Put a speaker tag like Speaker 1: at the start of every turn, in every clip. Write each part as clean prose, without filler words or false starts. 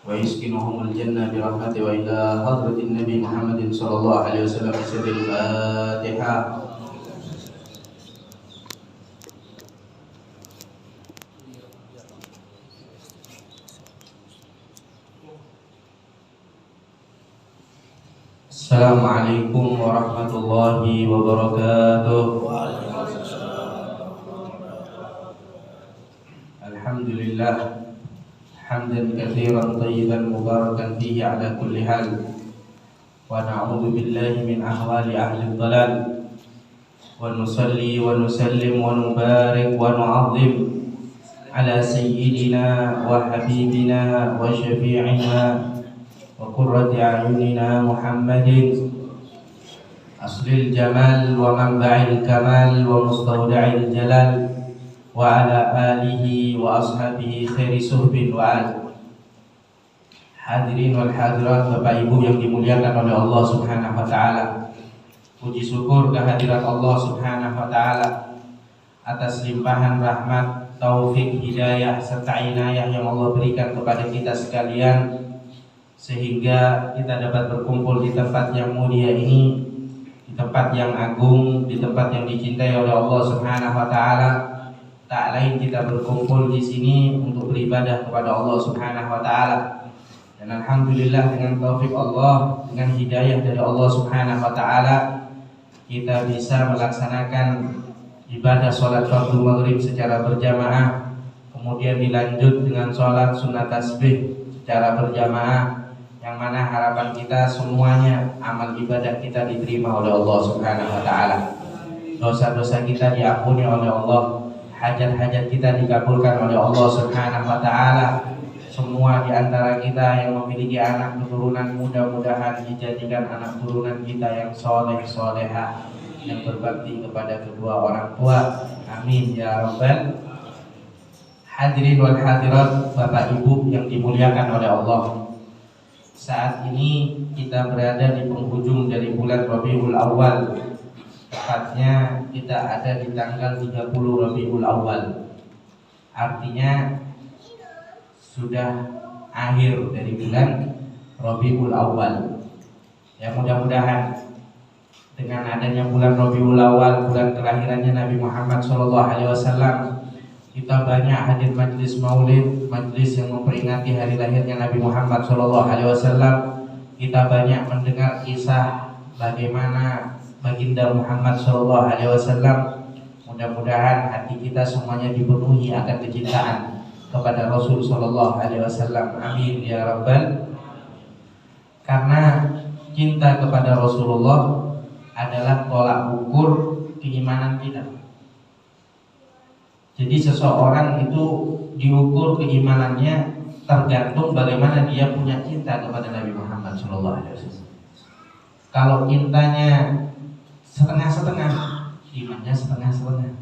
Speaker 1: ويسكنهم الجنة برحمته وإلى حضرة النبي محمد صلى الله عليه وسلم بسر الفاتحة. Assalamualaikum warahmatullahi wabarakatuh. Alhamdulillah hamdan katsiran thayyiban mubarakan fihi ala kulli hal. Wa na'udzu billahi min ahwali ahli dhalal. Wa nusalli wa nusallim wa nubarik wa nu'azzim ala sayyidina wa habibina wa syafi'ina wa qurrati a'yunina Muhammadin aslil jamal wa manba'il kamal wa mustawda'il jalal wa ala alihi wa ashabihi khairi suhbin wa al. Hadirin wal hadirat, Bapak Ibu yang dimuliakan oleh Allah Subhanahu wa taala. Puji syukur kehadirat Allah Subhanahu wa taala atas limpahan rahmat, taufik, hidayah serta inayah yang Allah berikan kepada kita sekalian, sehingga kita dapat berkumpul di tempat yang mulia ini, di tempat yang agung, di tempat yang dicintai oleh Allah Subhanahu wa taala. Tak lain kita berkumpul di sini untuk beribadah kepada Allah Subhanahu wa taala. Dan alhamdulillah dengan taufik Allah, dengan hidayah dari Allah Subhanahu wa taala, kita bisa melaksanakan ibadah salat fardu maghrib secara berjamaah, kemudian dilanjut dengan salat sunat tasbih secara berjamaah, yang mana harapan kita semuanya amal ibadah kita diterima oleh Allah Subhanahu wa taala. Dosa-dosa kita diampuni oleh Allah, hajat-hajat kita dikabulkan oleh Allah Subhanahu wa taala. Semua di antara kita yang memiliki anak keturunan, mudah-mudahan dijadikan anak turunan kita yang soleh solehah, yang berbakti kepada kedua orang tua. Amin ya rabbal. Hadirin wal hadirat, Bapak Ibu yang dimuliakan oleh Allah. Saat ini kita berada di penghujung dari bulan Rabiul Awal. Tepatnya kita ada di tanggal 30 Rabiul Awal. Artinya sudah akhir dari bulan Rabiul Awal. Ya, mudah-mudahan dengan adanya bulan Rabiul Awal, bulan kelahirannya Nabi Muhammad SAW, kita banyak hadir majlis maulid, majlis yang memperingati hari lahirnya Nabi Muhammad SAW. Kita banyak mendengar kisah bagaimana baginda Muhammad SAW. Mudah-mudahan hati kita semuanya dipenuhi akan kecintaan kepada Rasul SAW. Amin ya rabbal. Karena cinta kepada Rasulullah adalah tolak ukur keimanan kita. Jadi seseorang itu diukur keimanannya tergantung bagaimana dia punya cinta kepada Nabi Muhammad SAW. Kalau cintanya setengah-setengah, imannya setengah-setengah.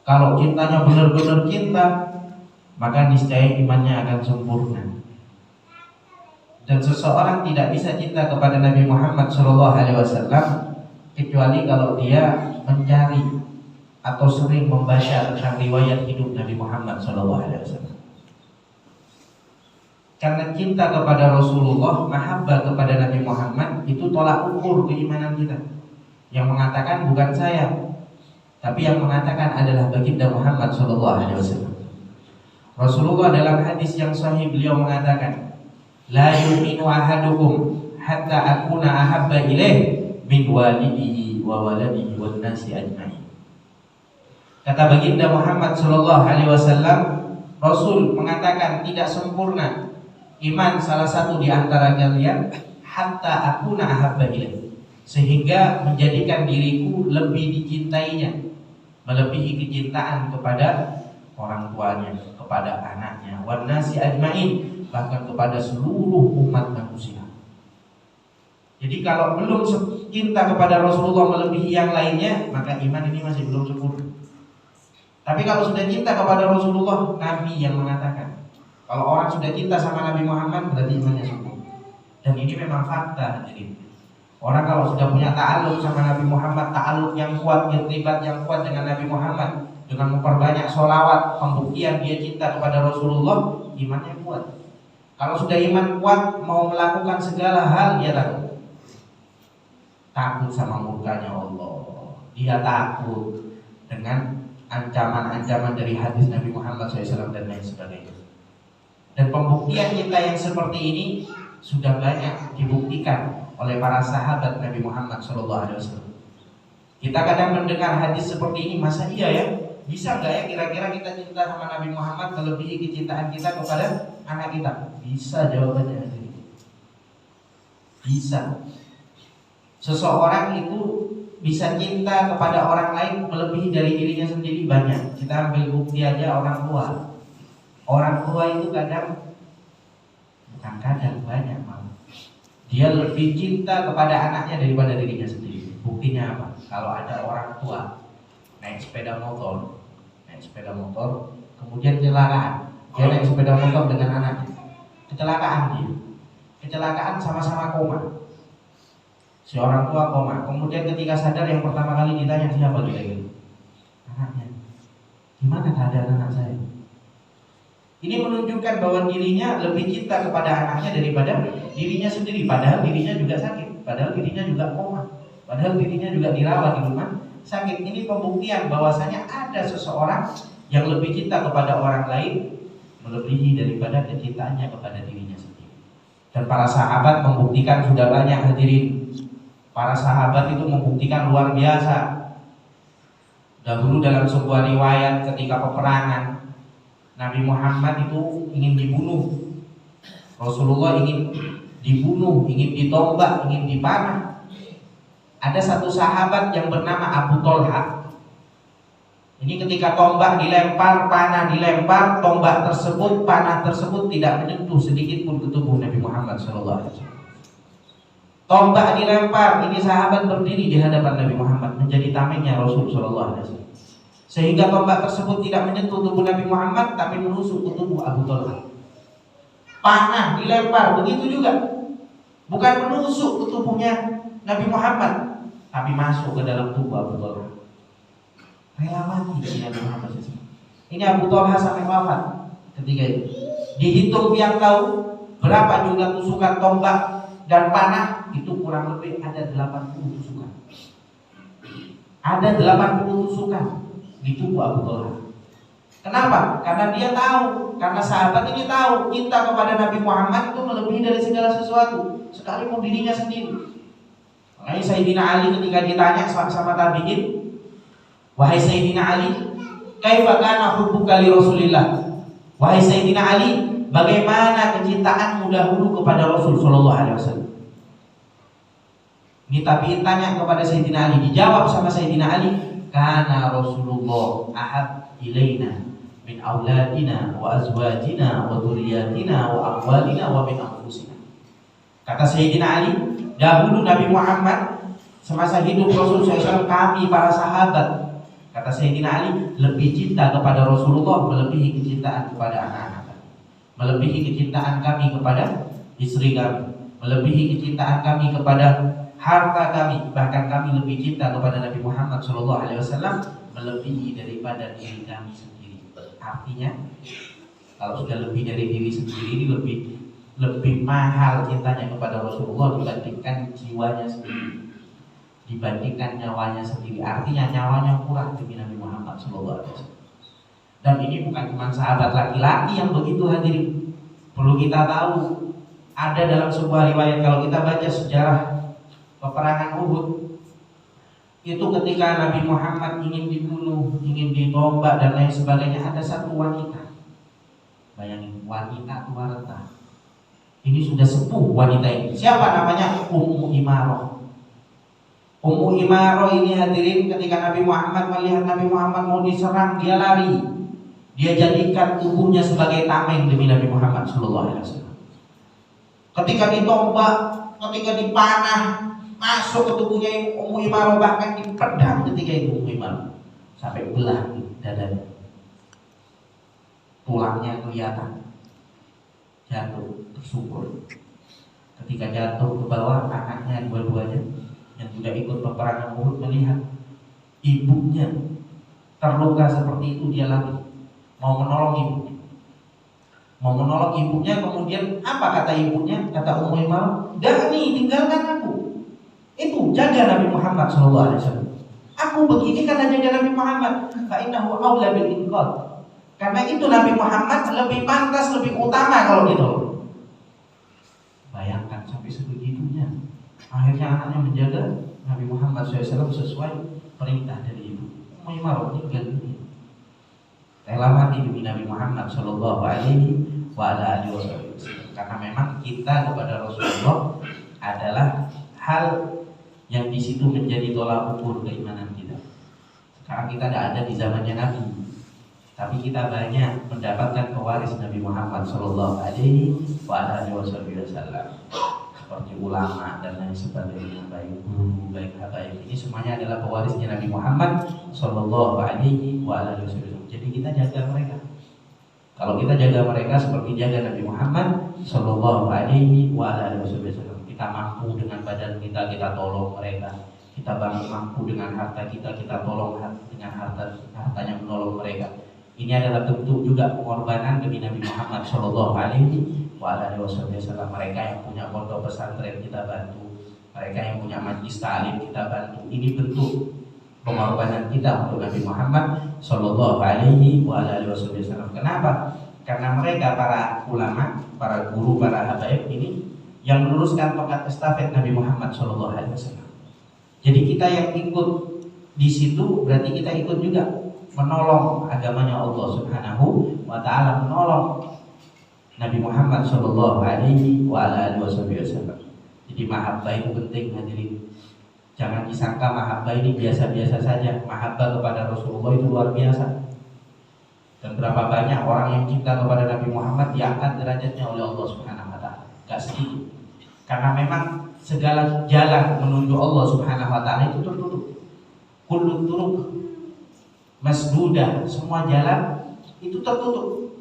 Speaker 1: Kalau cintanya benar-benar cinta, maka niscaya imannya akan sempurna. Dan seseorang tidak bisa cinta kepada Nabi Muhammad SAW kecuali kalau dia mencari atau sering membaca tentang riwayat hidup Nabi Muhammad SAW. Karena cinta kepada Rasulullah, mahabbah kepada Nabi Muhammad itu tolak ukur keimanan kita. Yang mengatakan bukan saya, tapi yang mengatakan adalah baginda Muhammad SAW. Rasulullah dalam hadis yang sahih beliau mengatakan, la yu'minu ahadukum hatta akuna ahabba ilaih min walidihi wa waladihi wan nasi ajma'in. Kata baginda Muhammad SAW, Rasul mengatakan tidak sempurna iman salah satu di antara kalian hatta akuna ahabba ilaih, sehingga menjadikan diriku lebih dicintainya, melebihi kecintaan kepada orang tuanya, kepada anaknya, wan nasi ajmain, bahkan kepada seluruh umat manusia. Jadi kalau belum cinta kepada Rasulullah melebihi yang lainnya, maka iman ini masih belum sempurna. Tapi kalau sudah cinta kepada Rasulullah, Nabi yang mengatakan, kalau orang sudah cinta sama Nabi Muhammad berarti imannya sempurna. Dan ini memang fakta. Jadi orang kalau sudah punya ta'alluq sama Nabi Muhammad, ta'alluq yang kuat, irtibat yang kuat dengan Nabi Muhammad, dengan memperbanyak sholawat, pembuktian dia cinta kepada Rasulullah, imannya kuat. Kalau sudah iman kuat, mau melakukan segala hal dia takut. Takut sama murkanya Allah. Dia takut dengan ancaman-ancaman dari hadis Nabi Muhammad SAW dan lain sebagainya. Dan pembuktian kita yang seperti ini sudah banyak dibuktikan oleh para sahabat Nabi Muhammad SAW. Kita kadang mendengar hadis seperti ini, masa iya ya? Bisa nggak ya kira-kira kita cinta sama Nabi Muhammad melebihi kecintaan kita kepada anak kita? Bisa jawabannya. Bisa. Seseorang itu bisa cinta kepada orang lain melebihi dari dirinya sendiri banyak. Kita ambil bukti aja orang tua. Orang tua itu bukan kadang banyak malah. Dia lebih cinta kepada anaknya daripada dirinya sendiri. Buktinya apa? Kalau ada orang tua naik sepeda motor, kemudian kecelakaan. Dia naik sepeda motor dengan anaknya. Kecelakaan sama-sama koma. Si orang tua koma. Kemudian ketika sadar yang pertama kali ditanya siapa gitu? Anaknya. Gimana keadaan anak saya? Ini menunjukkan bahwa dirinya lebih cinta kepada anaknya daripada dirinya sendiri. Padahal dirinya juga sakit. Padahal dirinya juga koma. Padahal dirinya juga dirawat di rumah sakit. Ini pembuktian bahwasanya ada seseorang yang lebih cinta kepada orang lain melebihi daripada kecintaannya kepada dirinya sendiri. Dan para sahabat membuktikan sudah banyak hadirin. Para sahabat itu membuktikan luar biasa. Dahulu dalam sebuah riwayat ketika peperangan, Nabi Muhammad itu ingin dibunuh. Rasulullah ingin dibunuh, ingin ditombak, ingin dipanah. Ada satu sahabat yang bernama Abu Thalha. Ini ketika tombak dilempar, panah dilempar, tombak tersebut, panah tersebut tidak menyentuh sedikit pun ke tubuh Nabi Muhammad SAW. Tombak dilempar, ini sahabat berdiri di hadapan Nabi Muhammad menjadi tamengnya Rasul SAW. Sehingga tombak tersebut tidak menyentuh tubuh Nabi Muhammad, tapi menusuk ke tubuh Abu Thalha. Panah dilempar, begitu juga. Bukan menusuk ke tubuhnya Nabi Muhammad, tapi masuk ke dalam tubuh Abu Thalha. Rela mati dengan Nabi Muhammad SAW. Ini Abu Thalha sampai wafat ketika itu. Dihitung yang tahu berapa jumlah tusukan tombak dan panah, itu kurang lebih ada 80 tusukan. Ada 80 tusukan di tubuh Abu Thalha. Kenapa? Karena dia tahu, karena sahabat ini tahu cinta kepada Nabi Muhammad itu melebihi dari segala sesuatu, sekalipun dirinya sendiri. Makanya Sayyidina Ali ketika ditanya sama tabi'in, wahai Sayyidina Ali, kaifa kana hubbuka li Rasulillah? Wahai Sayyidina Ali, bagaimana kecintaanmu dahulu kepada Rasul sallallahu alaihi wasallam? Ini tabi'in tanya kepada Sayyidina Ali, dijawab sama Sayyidina Ali, kana Rasulullah ahab ilaina min auladina wa azwajina wa dzurriyyatina wa amwalina wa min anfusina. Kata Sayyidina Ali, dahulu Nabi Muhammad semasa hidup Rasul SAW, kami para sahabat, kata Sayyidina Ali, lebih cinta kepada Rasulullah melebihi kecintaan kepada anak-anak kami, melebihi kecintaan kami kepada istri kami, melebihi kecintaan kami kepada harta kami, bahkan kami lebih cinta kepada Nabi Muhammad SAW melebihi daripada diri kami sendiri. Artinya, kalau sudah lebih dari diri sendiri, lebih mahal cintanya kepada Rasulullah dibandingkan jiwanya sendiri, dibandingkan nyawanya sendiri. Artinya nyawanya kurang demi Nabi Muhammad SAW. Dan ini bukan cuma sahabat laki-laki yang begitu hadirin. Perlu kita tahu, ada dalam sebuah riwayat, kalau kita baca sejarah peperangan Uhud, itu ketika Nabi Muhammad ingin dibunuh, ingin ditombak dan lain sebagainya, ada satu wanita. Bayangin, wanita tua renta. Ini sudah sepuh wanita ini. Siapa namanya? Ummu Imarah. Ummu Imarah ini hadirin, ketika Nabi Muhammad melihat Nabi Muhammad mau diserang, dia lari. Dia jadikan tubuhnya sebagai tameng demi Nabi Muhammad SAW. Ketika ditombak, ketika dipanah, masuk ke tubuhnya Ummu Imarah, bahkan dipedang ketika itu Ummu Imarah sampai belah dadanya, tulangnya kelihatan, jatuh tersungkur. Ketika jatuh ke bawah, anaknya dua-duanya yang juga ikut peperangan Uhud melihat ibunya terluka seperti itu, dia lari mau menolong ibunya. Mau menolong ibunya, kemudian apa kata ibunya? Kata Ummu Imarah, "Da'ni, tinggalkan aku." Itu jaga Nabi Muhammad SAW. Aku begini karena jaga Nabi Muhammad. Fa innahu aula bil inqadh. Karena itu Nabi Muhammad lebih pantas, lebih utama kalau gitu. Bayangkan sampai sebegitunya. Akhirnya anaknya menjaga Nabi Muhammad SAW sesuai perintah dari ibu. Ummu Imarah tinggal dunia. Rela mati demi Nabi Muhammad Sallallahu Alaihi Wasallam. Karena memang kita kepada Rasulullah adalah hal yang di situ menjadi tolak ukur keimanan kita. Sekarang kita tidak ada di zamannya Nabi, tapi kita banyak mendapatkan pewaris Nabi Muhammad Sallallahu Alaihi Wasallam, seperti ulama dan lain sebagainya, baik guru, baik habaib. Ini semuanya adalah pewarisnya Nabi Muhammad Sallallahu Alaihi Wasallam. Jadi kita jaga mereka. Kalau kita jaga mereka seperti jaga Nabi Muhammad Sallallahu Alaihi Wasallam, kita mampu dengan badan kita, kita tolong mereka. Kita mampu dengan harta kita, kita tolong dengan hartanya menolong mereka. Ini adalah bentuk juga pengorbanan demi Nabi Muhammad Sallallahu Alaihi Wasallam. Mereka yang punya pondok pesantren kita bantu, mereka yang punya majlis ta'lim kita bantu. Ini bentuk pengorbanan kita untuk Nabi Muhammad Sallallahu Alaihi Wasallam. Kenapa? Karena mereka para ulama, para guru, para habaib ini yang meluruskan tongkat estafet Nabi Muhammad Sallallahu Alaihi Wasallam. Jadi kita yang ikut di situ berarti kita ikut juga menolong agamanya Allah Subhanahu wa Ta'ala, menolong Nabi Muhammad Sallallahu Alaihi Wasallam. Jadi mahabbah itu penting, hadirin. Jangan disangka mahabbah ini biasa-biasa saja. Mahabbah kepada Rasulullah itu luar biasa. Dan berapa banyak orang yang cinta kepada Nabi Muhammad diangkat derajatnya oleh Allah Subhanahu wa Ta'ala. Gak sedikit. Karena memang segala jalan menuju Allah Subhanahu wa Ta'ala itu tertutup. Kullu turuq masdudah, semua jalan itu tertutup.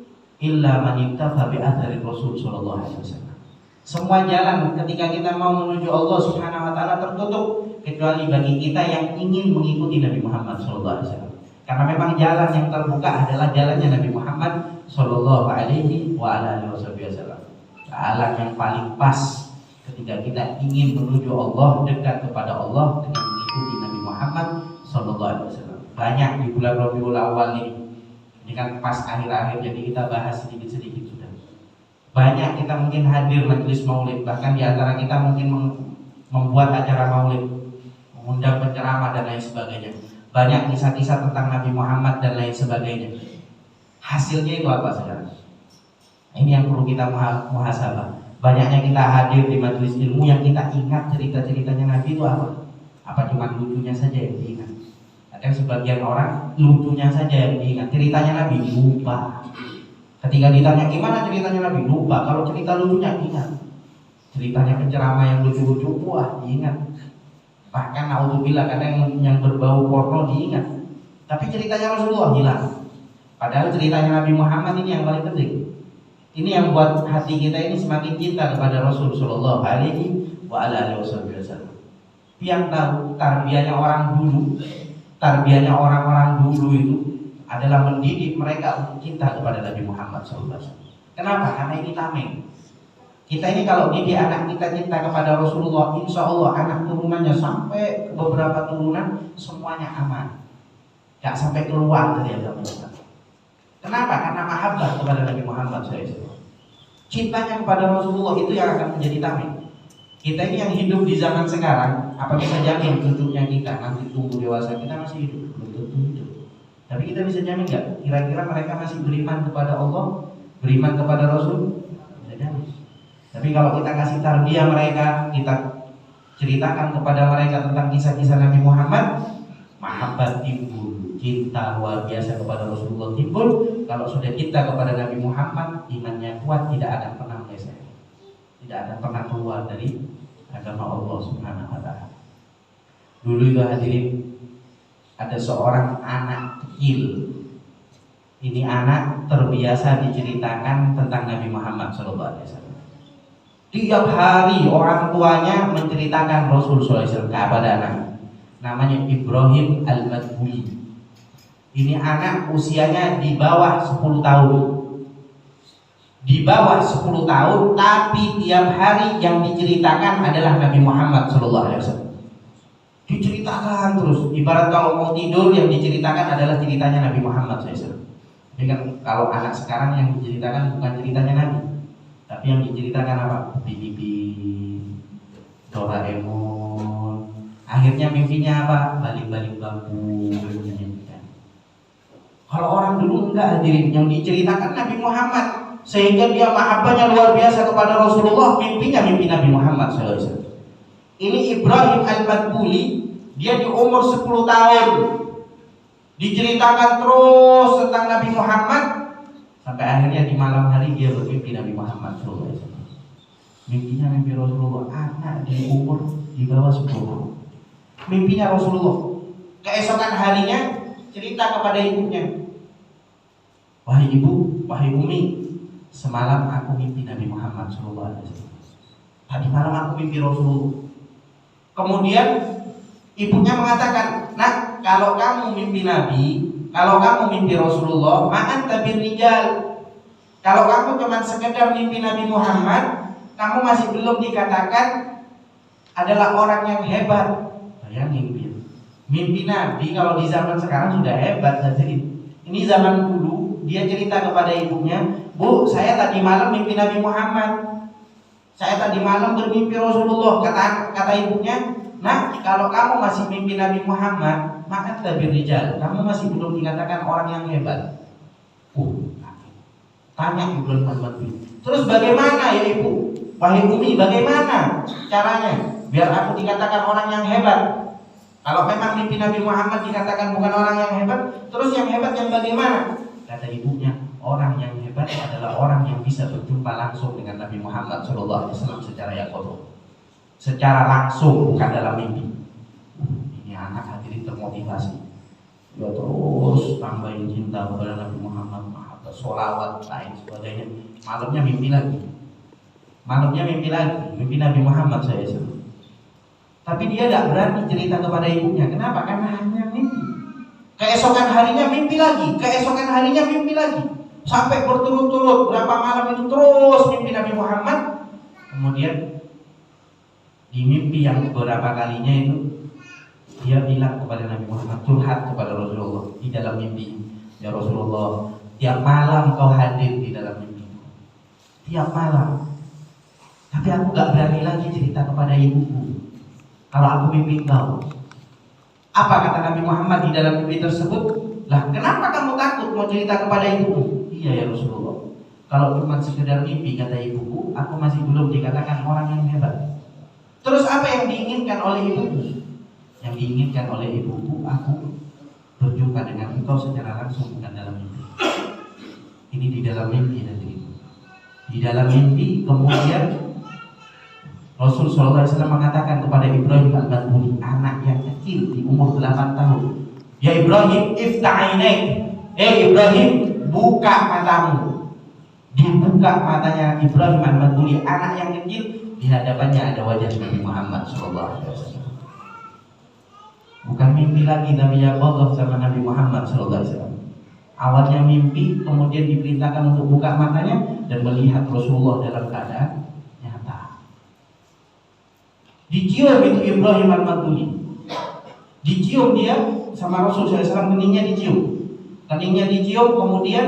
Speaker 1: Illa man ittaqa bi athari Rasul sallallahu alaihi wasallam. Semua jalan ketika kita mau menuju Allah Subhanahu wa Ta'ala tertutup, kecuali bagi kita yang ingin mengikuti Nabi Muhammad sallallahu alaihi wasallam. Karena memang jalan yang terbuka adalah jalannya Nabi Muhammad sallallahu alaihi wasallam. Jalan yang paling pas ketika kita ingin menuju Allah, dekat kepada Allah dengan mengikuti Nabi Muhammad sallallahu alaihi wasallam. Banyak di bulan Rabiul Awal ini kan pas akhir-akhir, jadi kita bahas sedikit-sedikit sudah. Banyak kita mungkin hadir majelis maulid, bahkan di antara kita mungkin membuat acara maulid, mengundang penceramah dan lain sebagainya. Banyak kisah-kisah tentang Nabi Muhammad dan lain sebagainya. Hasilnya itu apa sekarang? Ini yang perlu kita muhasabah. Banyaknya kita hadir di majelis ilmu yang kita ingat cerita-ceritanya Nabi itu apa? Apa cuma lucunya saja yang diingat? Kadang sebagian orang lucunya saja yang diingat, ceritanya Nabi lupa. Ketika ditanya gimana ceritanya Nabi, lupa. Kalau cerita lucunya ingat. Ceritanya penceramah yang lucu-lucu, wah diingat. Bahkan naudzubillah kadang yang berbau porno diingat. Tapi ceritanya Rasulullah hilang. Padahal ceritanya Nabi Muhammad ini yang paling penting. Ini yang buat hati kita ini semakin cinta kepada Rasul sallallahu alaihi wasallam. Yang tahu tarbiyahnya orang-orang dulu itu adalah mendidik mereka untuk cinta kepada Nabi Muhammad SAW. Kenapa? Karena ini tameng. Kita ini kalau didik anak kita cinta kepada Rasulullah, insya Allah anak turunannya sampai beberapa turunan semuanya aman, gak sampai keluar dari agama kita. Kenapa? Karena mahabbah kepada Nabi Muhammad SAW. Cintanya kepada Rasulullah itu yang akan menjadi tameng. Kita ini yang hidup di zaman sekarang, apa bisa jamin hidupnya kita nanti tumbuh dewasa kita masih hidup? Belum tentu hidup. Tapi kita bisa jamin nggak? Kira-kira mereka masih beriman kepada Allah, beriman kepada Rasul? Bisa jamin. Tapi kalau kita kasih tarbiyah mereka, kita ceritakan kepada mereka tentang kisah-kisah Nabi Muhammad, mahabbah timbul, cinta luar biasa kepada Rasulullah timbul. Kalau sudah cinta kepada Nabi Muhammad, imannya kuat, tidak akan pernah meleset, tidak akan pernah keluar dari agama Allah Subhanahu wa Ta'ala. Dulu itu hadirin, ada seorang anak kecil. Ini anak terbiasa diceritakan tentang Nabi Muhammad SAW. Tiap hari orang tuanya menceritakan Rasul SAW kepada anak. Namanya Ibrahim Al-Madbuli. Ini anak usianya di bawah 10 tahun. di bawah 10 tahun, tapi tiap hari yang diceritakan adalah Nabi Muhammad SAW. Diceritakan terus, ibarat kalau mau tidur yang diceritakan adalah ceritanya Nabi Muhammad SAW. Jadi kan kalau anak sekarang yang diceritakan bukan ceritanya Nabi, tapi yang diceritakan apa? Pipi, Doraemon. Akhirnya mimpinya apa? Balik-balik bambu. Kalau orang dulu enggak, hadirin, yang diceritakan Nabi Muhammad, sehingga dia mahabbahnya luar biasa kepada Rasulullah. Mimpinya mimpi Nabi Muhammad SAW. Ini Ibrahim Al-Madbuli, dia di umur 10 tahun diceritakan terus tentang Nabi Muhammad, sampai akhirnya di malam hari dia bermimpi Nabi Muhammad SAW. Mimpinya mimpi Rasulullah, anak di umur di bawah 10 tahun. Mimpinya Rasulullah. Keesokan harinya cerita kepada ibunya, wahai ibu, wahai umi, semalam aku mimpi Nabi Muhammad SAW. Tadi malam aku mimpi Rasulullah. Kemudian ibunya mengatakan, nak, kalau kamu mimpi Nabi, kalau kamu mimpi Rasulullah, ma'an tabir rijal. Kalau kamu cuma sekedar mimpi Nabi Muhammad, kamu masih belum dikatakan adalah orang yang hebat. Bayangin, mimpi Nabi kalau di zaman sekarang sudah hebat. Jadi ini zaman dulu, dia cerita kepada ibunya, bu, saya tadi malam mimpi Nabi Muhammad, saya tadi malam bermimpi Rasulullah. Kata ibunya, nah, kalau kamu masih mimpi Nabi Muhammad, maka tabir rijal, kamu masih belum dikatakan orang yang hebat. Tanya Ibrahim Al-Madbuli, terus bagaimana ya ibu, wahai umi, bagaimana caranya biar aku dikatakan orang yang hebat? Kalau memang mimpi Nabi Muhammad dikatakan bukan orang yang hebat, terus yang hebat yang bagaimana? Kata ibunya, orang yang hebat adalah orang yang bisa berjumpa langsung dengan Nabi Muhammad SAW secara yaqodoh, secara langsung, bukan dalam mimpi. Ini anak hadirin termotivasi, ya terus tambahin cinta kepada Nabi Muhammad, sholawat, lain sebagainya. Malamnya mimpi lagi, mimpi Nabi Muhammad SAW. Tapi dia tidak berani cerita kepada ibunya. Kenapa? Karena hanya mimpi. Keesokan harinya mimpi lagi, keesokan harinya mimpi lagi, sampai berturut-turut berapa malam itu terus mimpi Nabi Muhammad. Kemudian di mimpi yang beberapa kalinya itu, dia bilang kepada Nabi Muhammad, curhat kepada Rasulullah di dalam mimpi, ya Rasulullah, tiap malam kau hadir di dalam mimpi, tiap malam. Tapi aku gak berani lagi cerita kepada ibuku kalau aku mimpi kau. Apa kata Nabi Muhammad di dalam mimpi tersebut? Lah, kenapa kamu takut mau cerita kepada ibuku? Iya ya Rasulullah, kalau cuma sekedar mimpi, kata ibuku, aku masih belum dikatakan orang yang hebat. Terus apa yang diinginkan oleh ibuku? Yang diinginkan oleh ibuku, aku berjumpa dengan engkau secara langsung, bukan dalam mimpi. Ini di dalam mimpi nanti. Di dalam mimpi, kemudian Rasul SAW mengatakan kepada Ibrahim Al-Madbuli, anak yang kecil di umur 8 tahun, ya Ibrahim, ifta'ainek, Ibrahim, buka matamu. Dibuka matanya Ibrahim Al-Madbuli, anak yang kecil. Di hadapannya ada wajah Nabi Muhammad SAW. Bukan mimpi lagi Nabi Yaqodoh sama Nabi Muhammad SAW. Awalnya mimpi, kemudian diperintahkan untuk buka matanya dan melihat Rasulullah dalam keadaan nyata. Dicium itu Ibrahim Al-Madbuli, dicium dia sama Rasul SAW, keningnya dicium, kemudian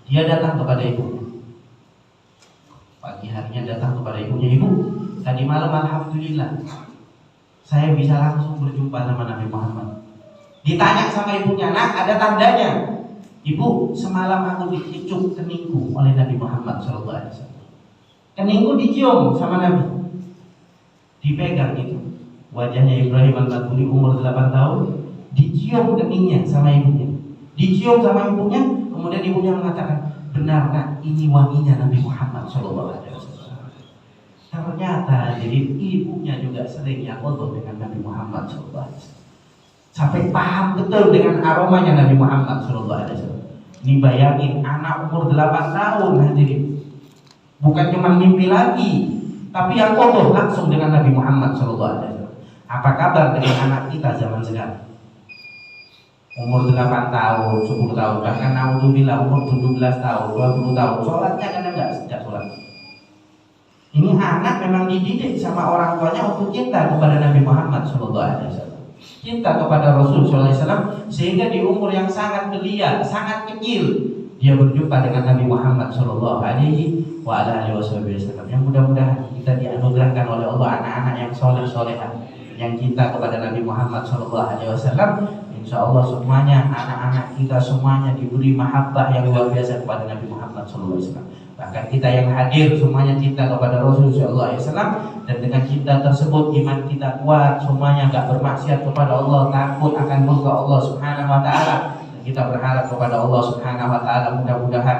Speaker 1: dia datang kepada ibunya. Pagi harinya datang kepada ibunya, ibu, tadi malam alhamdulillah saya bisa langsung berjumpa sama Nabi Muhammad. Ditanya sama ibunya, nak, ada tandanya? Ibu, semalam aku dicium keningku oleh Nabi Muhammad SAW. Keningku dicium sama Nabi, dipegang itu. Wajahnya Ibrahim Al-Madbuli umur 8 tahun, dicium keningnya sama ibunya, dicium sama ibunya. Kemudian ibunya mengatakan, benar nak, ini wanginya Nabi Muhammad SAW. Ternyata jadi ibunya juga sering yaqodoh dengan Nabi Muhammad SAW, sampai paham betul dengan aromanya Nabi Muhammad SAW. Ini bayangin, anak umur 8 tahun hadirin, bukan cuma mimpi lagi, tapi yaqodoh langsung dengan Nabi Muhammad SAW. Apa kabar dengan anak kita zaman sekarang? umur 8 tahun, 10 tahun, bahkan naudzubillah umur 17 tahun, 20 tahun, sholatnya kadang nggak sejak sholat. Ini anak memang dididik sama orang tuanya untuk cinta kepada Nabi Muhammad SAW, cinta kepada Rasul SAW, sehingga di umur yang sangat belia, sangat kecil, dia berjumpa dengan Nabi Muhammad SAW. Yang mudah-mudahan kita dianugerahkan oleh Allah anak-anak yang soleh-solehah, yang cinta kepada Nabi Muhammad SAW. Insya Allah semuanya anak-anak kita semuanya diberi mahabbah yang luar biasa kepada Nabi Muhammad SAW. Bahkan kita yang hadir semuanya cinta kepada Rasulullah SAW, dan dengan cinta tersebut iman kita kuat, semuanya gak bermaksiat kepada Allah, takut akan murka Allah Subhanahu Wa Taala. Kita berharap kepada Allah Subhanahu Wa Taala mudah-mudahan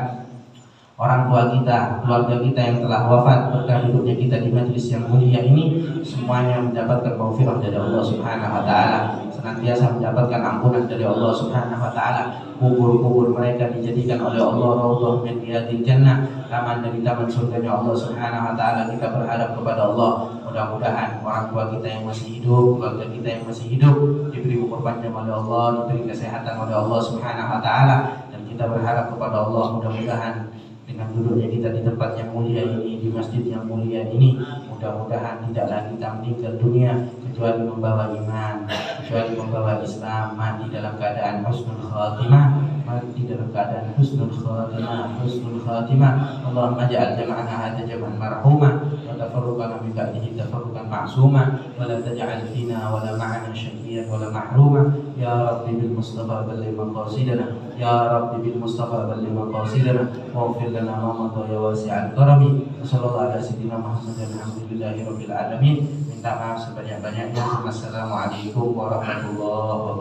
Speaker 1: orang tua kita, keluarga kita yang telah wafat berkah hidupnya kita di majlis yang mulia ini semuanya mendapatkan maghfirah dari Allah Subhanahu Wa Taala, senantiasa mendapatkan ampunan dari Allah Subhanahu Wa Taala. Kubur-kubur mereka dijadikan oleh Allah raudhah min riyadil jannah, taman dari taman surganya Allah Subhanahu Wa Taala. Kita berharap kepada Allah mudah-mudahan orang tua kita yang masih hidup, keluarga kita yang masih hidup diberi umur panjang oleh Allah, diberi kesehatan oleh Allah Subhanahu Wa Taala, dan kita berharap kepada Allah mudah-mudahan dengan duduknya kita di tempat yang mulia ini, di masjid yang mulia ini, mudah-mudahan tidaklah kita meninggal dunia kecuali membawa iman, kecuali membawa Islam, mati dalam keadaan husnul khatimah, mati dalam keadaan husnul khatimah, husnul khatimah. Allahumma ja'al jama'ana hadza jam'an marhuma wa tafarruqana min ba'dihi tafarruqan ma'suma wa la taj'al fina wa la ma'ana syaqiyyan wa la mahruma. Ya Rabbi bil Mustafa balligh maqasidana, Ya Rabbi bil Mustafa balligh maqasidana waghfir lana ma madha ya wasi'al karami. Sallallahu ala sayyidina Muhammadin alhamdulillahi rabbil alamin. Minta maaf sebanyak-banyaknya. Wassalamualaikum warahmatullahi wabarakatuh.